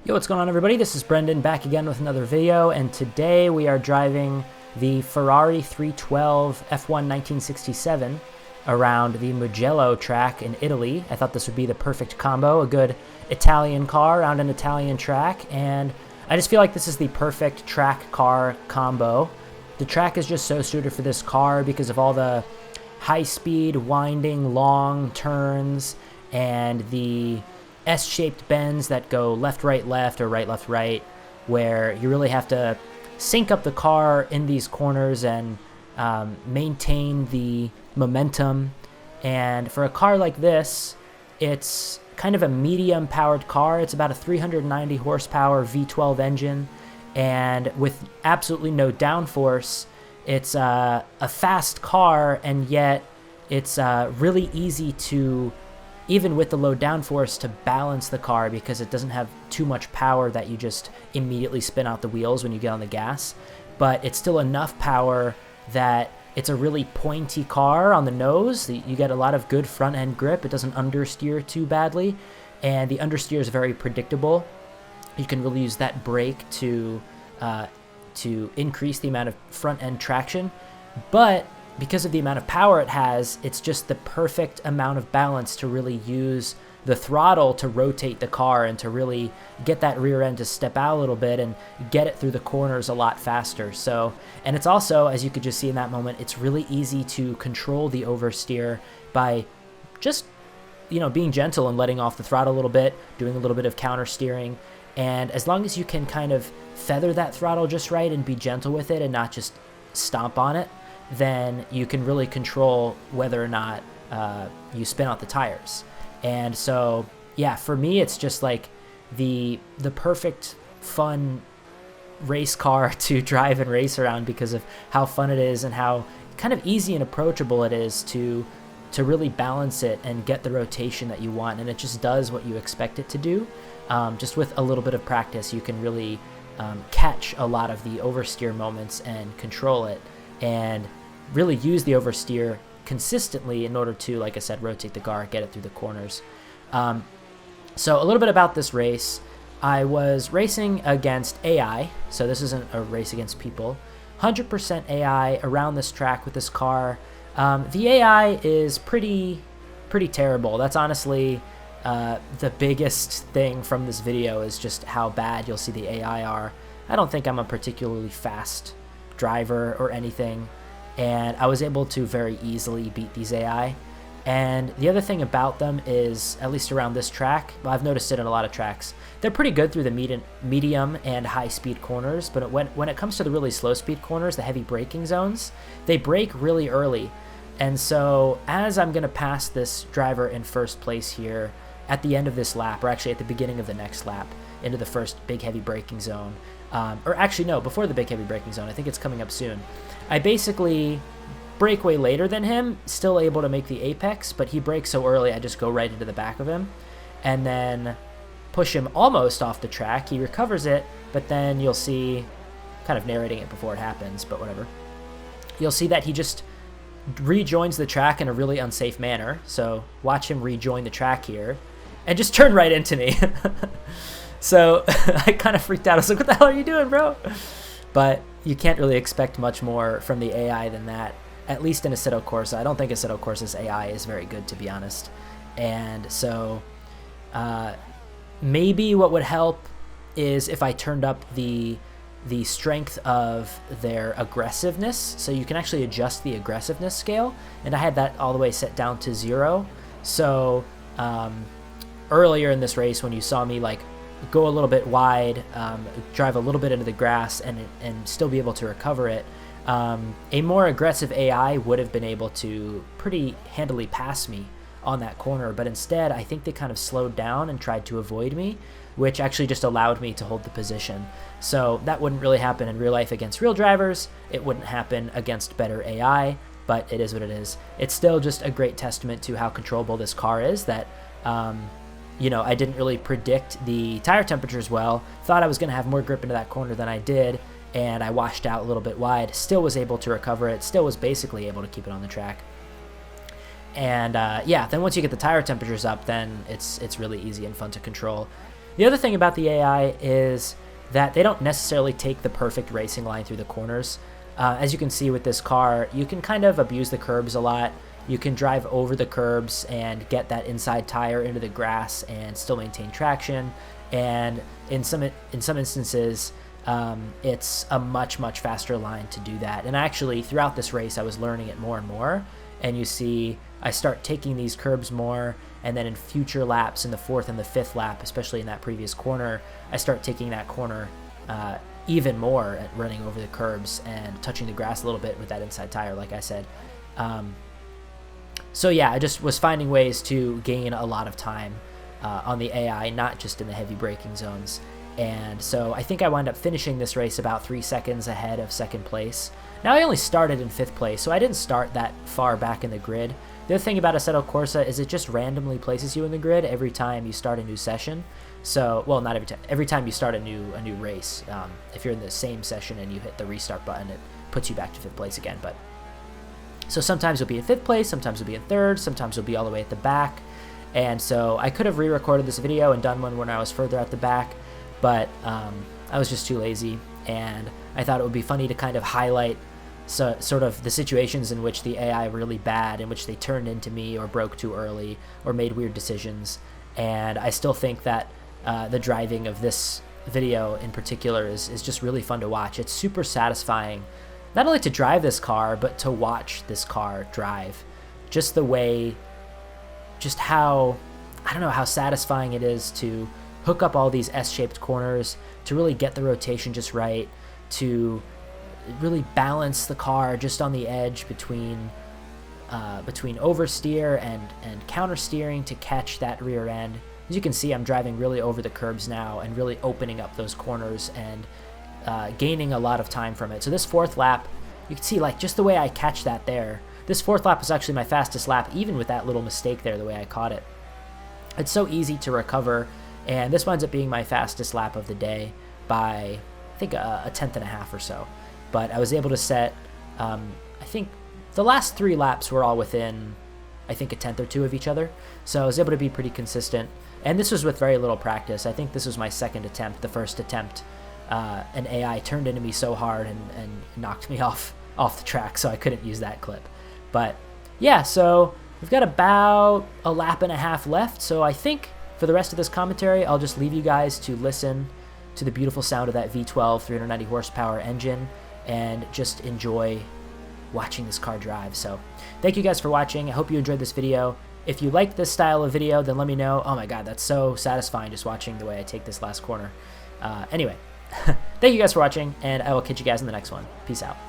Yo, what's going on, everybody? This is Brendan back again with another video, and today we are driving the Ferrari 312 F1 1967 around the Mugello track in Italy. I thought this would be the perfect combo, a good Italian car around an Italian track, and I just feel like this is the perfect track car combo. The track is just so suited for this car because of all the high-speed, winding, long turns and the S-shaped bends that go left, right, left, or right, left, right, where you really have to sync up the car in these corners and maintain the momentum. And for a car like this, it's kind of a medium-powered car. It's about a 390 horsepower V12 engine, and with absolutely no downforce, it's a fast car, and yet it's really easy to, even with the low downforce, to balance the car because it doesn't have too much power that you just immediately spin out the wheels when you get on the gas. But it's still enough power that it's a really pointy car on the nose. You get a lot of good front end grip. It doesn't understeer too badly, and the understeer is very predictable. You can really use that brake to increase the amount of front end traction. But because of the amount of power it has, it's just the perfect amount of balance to really use the throttle to rotate the car and to really get that rear end to step out a little bit and get it through the corners a lot faster. So, and it's also, as you could just see in that moment, it's really easy to control the oversteer by just, being gentle and letting off the throttle a little bit, doing a little bit of counter steering. And as long as you can kind of feather that throttle just right and be gentle with it and not just stomp on it, then you can really control whether or not you spin out the tires. And so, yeah, for me, it's just like the perfect fun race car to drive and race around because of how fun it is and how kind of easy and approachable it is to really balance it and get the rotation that you want. And it just does what you expect it to do. Just with a little bit of practice, you can really catch a lot of the oversteer moments and control it, and really use the oversteer consistently in order to, like I said, rotate the car, get it through the corners. So a little bit about this race. I was racing against AI, so this isn't a race against people. 100% AI around this track with this car. The AI is pretty terrible. That's honestly the biggest thing from this video, is just how bad you'll see the AI are. I don't think I'm a particularly fast driver or anything, and I was able to very easily beat these AI. And the other thing about them is, at least around this track, well, I've noticed it in a lot of tracks, they're pretty good through the medium and high speed corners, but when it comes to the really slow speed corners, the heavy braking zones, they brake really early. And so as I'm going to pass this driver in first place here at the end of this lap, or actually at the beginning of the next lap, into the first big heavy braking zone, or actually no, before the big heavy braking zone, I think it's coming up soon, I basically brake way later than him, still able to make the apex, but he brakes so early I just go right into the back of him and then push him almost off the track. He recovers it, but then you'll see, kind of narrating it before it happens, but whatever, you'll see that he just rejoins the track in a really unsafe manner. So watch him rejoin the track here and just turn right into me. So I kind of freaked out. I was like, what the hell are you doing, bro? But you can't really expect much more from the AI than that, at least in Assetto Corsa. I don't think Assetto Corsa's AI is very good, to be honest. And so maybe what would help is if I turned up the strength of their aggressiveness, so you can actually adjust the aggressiveness scale, and I had that all the way set down to 0. So earlier in this race, when you saw me like go a little bit wide, drive a little bit into the grass, and still be able to recover it, a more aggressive AI would have been able to pretty handily pass me on that corner. But instead, I think they kind of slowed down and tried to avoid me, which actually just allowed me to hold the position. So that wouldn't really happen in real life against real drivers. It wouldn't happen against better AI, but it is what it is. It's still just a great testament to how controllable this car is, that I didn't really predict the tire temperatures well. Thought I was going to have more grip into that corner than I did, and I washed out a little bit wide. Still was able to recover it. Still was basically able to keep it on the track. And yeah, then once you get the tire temperatures up, then it's really easy and fun to control. The other thing about the AI is that they don't necessarily take the perfect racing line through the corners. As you can see with this car, you can kind of abuse the curbs a lot. You can drive over the curbs and get that inside tire into the grass and still maintain traction. And in some instances, it's a much faster line to do that. And actually, throughout this race, I was learning it more and more. And you see, I start taking these curbs more, and then in future laps, in the 4th and the 5th lap, especially in that previous corner, I start taking that corner even more at running over the curbs and touching the grass a little bit with that inside tire, like I said. So yeah, I just was finding ways to gain a lot of time on the AI, not just in the heavy braking zones. And so I think I wound up finishing this race about 3 seconds ahead of second place. Now I only started in 5th place, so I didn't start that far back in the grid. The other thing about Assetto Corsa is it just randomly places you in the grid every time you start a new session. So, well, not every time. Every time you start a new race, if you're in the same session and you hit the restart button, it puts you back to 5th place again. But so sometimes you'll be in 5th place, sometimes you'll be in 3rd, sometimes you'll be all the way at the back. And so I could have re-recorded this video and done one when I was further at the back, but I was just too lazy, and I thought it would be funny to kind of highlight sort of the situations in which the AI really bad, in which they turned into me or broke too early or made weird decisions. And I still think that the driving of this video in particular is just really fun to watch. It's super satisfying, not only to drive this car, but to watch this car drive. Just the way, just how, I don't know, how satisfying it is to hook up all these S-shaped corners, to really get the rotation just right, to really balance the car just on the edge between oversteer and counter steering to catch that rear end. As you can see, I'm driving really over the curbs now and really opening up those corners and gaining a lot of time from it. So this 4th lap, you can see like just the way I catch that there. This 4th lap was actually my fastest lap, even with that little mistake there, the way I caught it. It's so easy to recover, and this winds up being my fastest lap of the day by, I think, a 10th and a half or so. But I was able to set, I think the last 3 laps were all within, I think, a 10th or 2 of each other. So I was able to be pretty consistent. And this was with very little practice. I think this was my 2nd attempt. The first attempt, an AI turned into me so hard and knocked me off the track, so I couldn't use that clip. But yeah, so we've got about a lap and a half left. So I think for the rest of this commentary, I'll just leave you guys to listen to the beautiful sound of that V12 390 horsepower engine and just enjoy watching this car drive. So thank you guys for watching. I hope you enjoyed this video. If you like this style of video, then let me know. Oh my god, that's so satisfying just watching the way I take this last corner. Anyway, thank you guys for watching, and I will catch you guys in the next one. Peace out.